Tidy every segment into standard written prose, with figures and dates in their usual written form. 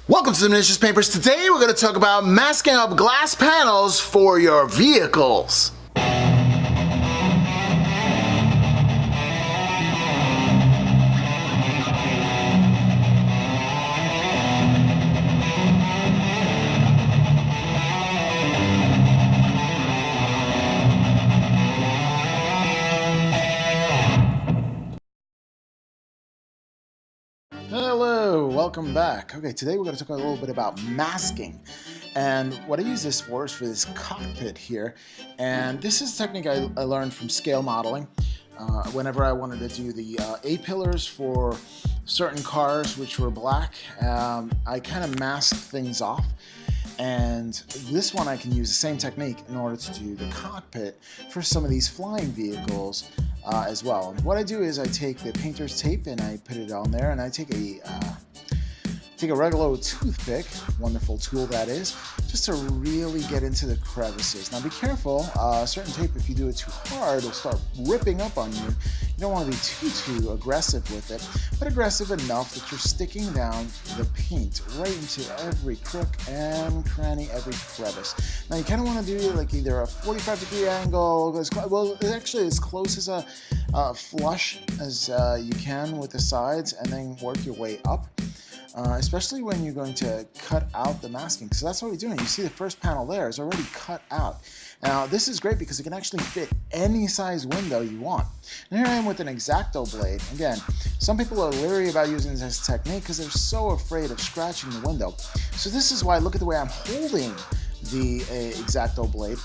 Welcome to the Miniatures Papers. Today we're going to talk about masking up glass panels for your vehicles. Hello, welcome back. Okay, today we're going to talk a little bit about masking. And what I use this for is for this cockpit here. And this is a technique I learned from scale modeling. Whenever I wanted to do the A-pillars for certain cars which were black, I kind of masked things off. And this one I can use the same technique in order to do the cockpit for some of these flying vehicles as well. And what I do is I take the painter's tape and I put it on there, and I take a regular old toothpick, wonderful tool that is, just to really get into the crevices. Now be careful, certain tape, if you do it too hard, it'll start ripping up on you. You don't want to be too aggressive with it, but aggressive enough that you're sticking down the paint right into every crook and cranny, every crevice. Now you kind of want to do like either a 45-degree angle, well, actually as close as a flush as you can with the sides, and then work your way up. Especially when you're going to cut out the masking, because that's what we're doing. You see the first panel there is already cut out. Now this is great because it can actually fit any size window you want. And here I am with an X-Acto blade. Again, some people are leery about using this technique because they're so afraid of scratching the window. So this is why, look at the way I'm holding the X-Acto blade.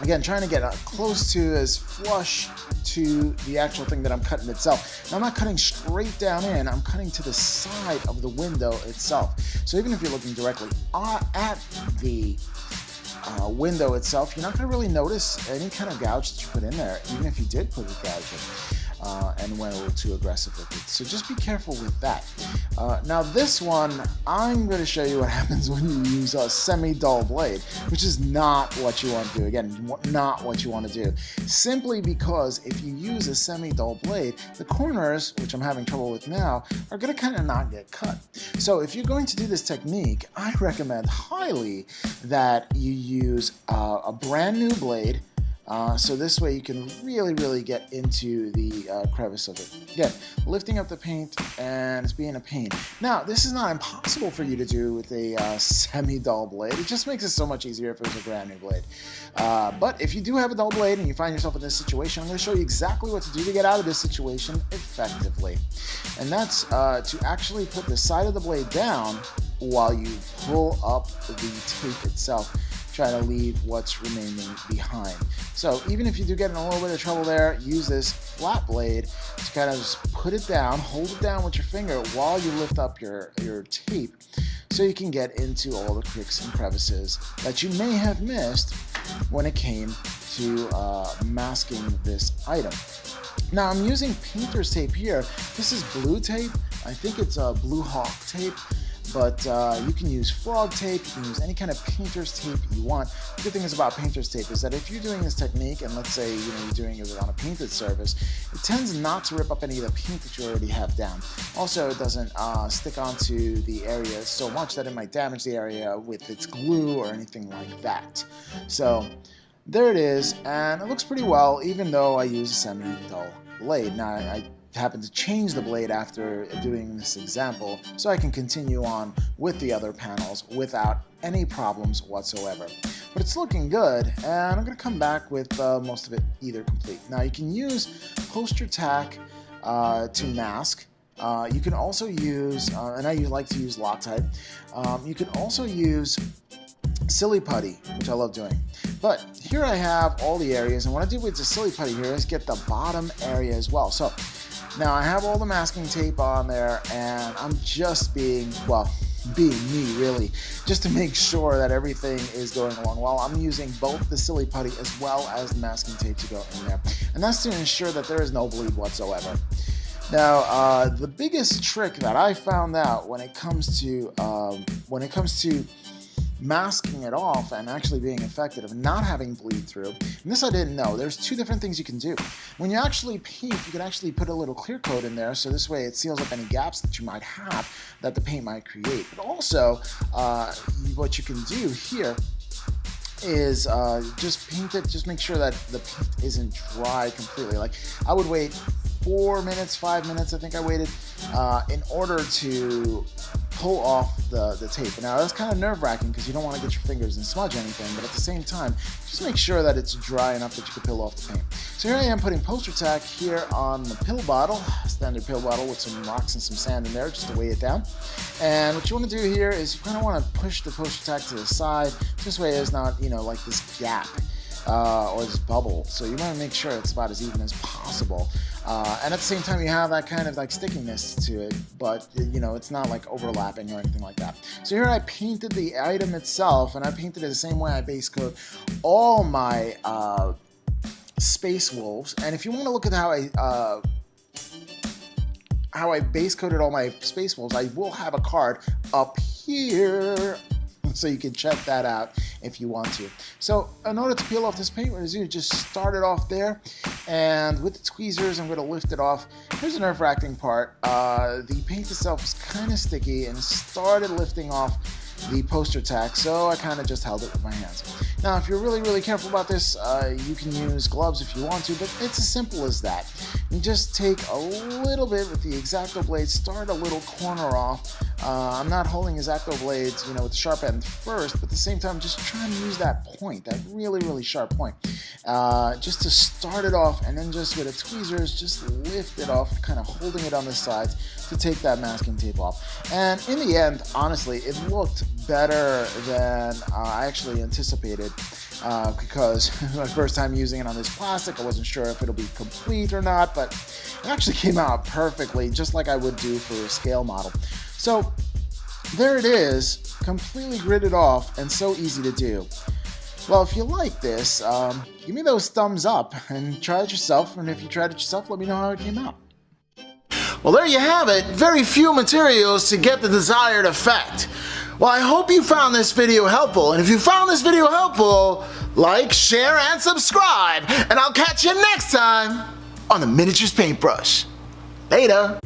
Again, trying to get close to as flush to the actual thing that I'm cutting itself. Now I'm not cutting straight down in, I'm cutting to the side of the window itself. So even if you're looking directly at the window itself, you're not going to really notice any kind of gouge that you put in there, even if you did put a gouge in and went a little too aggressive with it. So just be careful with that. Now this one, I'm going to show you what happens when you use a semi-dull blade, which is not what you want to do. Again, not what you want to do. Simply because if you use a semi-dull blade, the corners, which I'm having trouble with now, are going to kind of not get cut. So if you're going to do this technique, I recommend highly that you use a brand new blade. So this way you can really get into the crevice of it. Again, lifting up the paint, and it's being a pain. Now, this is not impossible for you to do with a semi-dull blade. It just makes it so much easier if it was a brand new blade. But if you do have a dull blade and you find yourself in this situation, I'm going to show you exactly what to do to get out of this situation effectively. And that's to actually put the side of the blade down while you pull up the tape itself. Try to leave what's remaining behind. So even if you do get in a little bit of trouble there, use this flat blade to kind of just put it down, hold it down with your finger while you lift up your tape, so you can get into all the cricks and crevices that you may have missed when it came to masking this item. Now I'm using painter's tape here. This is blue tape. I think it's Blue Hawk tape. But you can use frog tape, you can use any kind of painter's tape you want. The good thing is about painter's tape is that if you're doing this technique, and let's say you're doing it on a painted surface, it tends not to rip up any of the paint that you already have down. Also, it doesn't stick onto the area so much that it might damage the area with its glue or anything like that. So there it is, and it looks pretty well, even though I use a semi-dull blade. Now I happen to change the blade after doing this example so I can continue on with the other panels without any problems whatsoever. But it's looking good, and I'm going to come back with most of it either complete. Now you can use poster tack to mask. You can also use, and I like to use Loctite, you can also use Silly Putty, which I love doing. But here I have all the areas, and what I do with the Silly Putty here is get the bottom area as well. So now I have all the masking tape on there, and I'm just being me really, just to make sure that everything is going along well. I'm using both the Silly Putty as well as the masking tape to go in there, and that's to ensure that there is no bleed whatsoever. Now, the biggest trick that I found out when it comes to masking it off and actually being effective and not having bleed through. And this I didn't know. There's two different things you can do. When you actually paint, you can actually put a little clear coat in there, so this way it seals up any gaps that you might have that the paint might create. But also, what you can do here is just paint it, just make sure that the paint isn't dry completely. Like, I would wait 4 minutes, 5 minutes, I think I waited, in order to pull off the tape. Now that's kind of nerve-wracking because you don't want to get your fingers and smudge anything, but at the same time, just make sure that it's dry enough that you can peel off the paint. So here I am putting Poster Tack here on the pill bottle, standard pill bottle with some rocks and some sand in there just to weigh it down. And what you want to do here is you kind of want to push the Poster Tack to the side. This way there's not, you know, like this gap or this bubble. So you want to make sure it's about as even as possible. And at the same time, you have that kind of like stickiness to it, but you know, it's not like overlapping or anything like that. So here I painted the item itself, and I painted it the same way I base coat all my Space Wolves. And if you want to look at how I base coated all my Space Wolves, I will have a card up here, so you can check that out if you want to. So in order to peel off this paint, what you just start it off there, and with the tweezers I'm going to lift it off. Here's the nerve-wracking part. The paint itself is kind of sticky and started lifting off the Poster Tack, so I kind of just held it with my hands. Now if you're really careful about this, you can use gloves if you want to, but it's as simple as that. You just take a little bit with the X-Acto blade, start a little corner off. I'm not holding X-Acto blades, you know, with the sharp end first, but at the same time, just trying to use that point, that really sharp point, just to start it off, and then just with the tweezers, just lift it off, kind of holding it on the sides to take that masking tape off. And in the end, honestly, it looked better than I actually anticipated. Because my first time using it on this plastic, I wasn't sure if it'll be complete or not, but it actually came out perfectly, just like I would do for a scale model. So there it is, completely gridded off and so easy to do. Well, if you like this, give me those thumbs up and try it yourself, and if you tried it yourself, let me know how it came out. Well, there you have it. Very few materials to get the desired effect. Well, I hope you found this video helpful, and if you found this video helpful, like, share, and subscribe, and I'll catch you next time on the Miniatures Paintbrush. Later!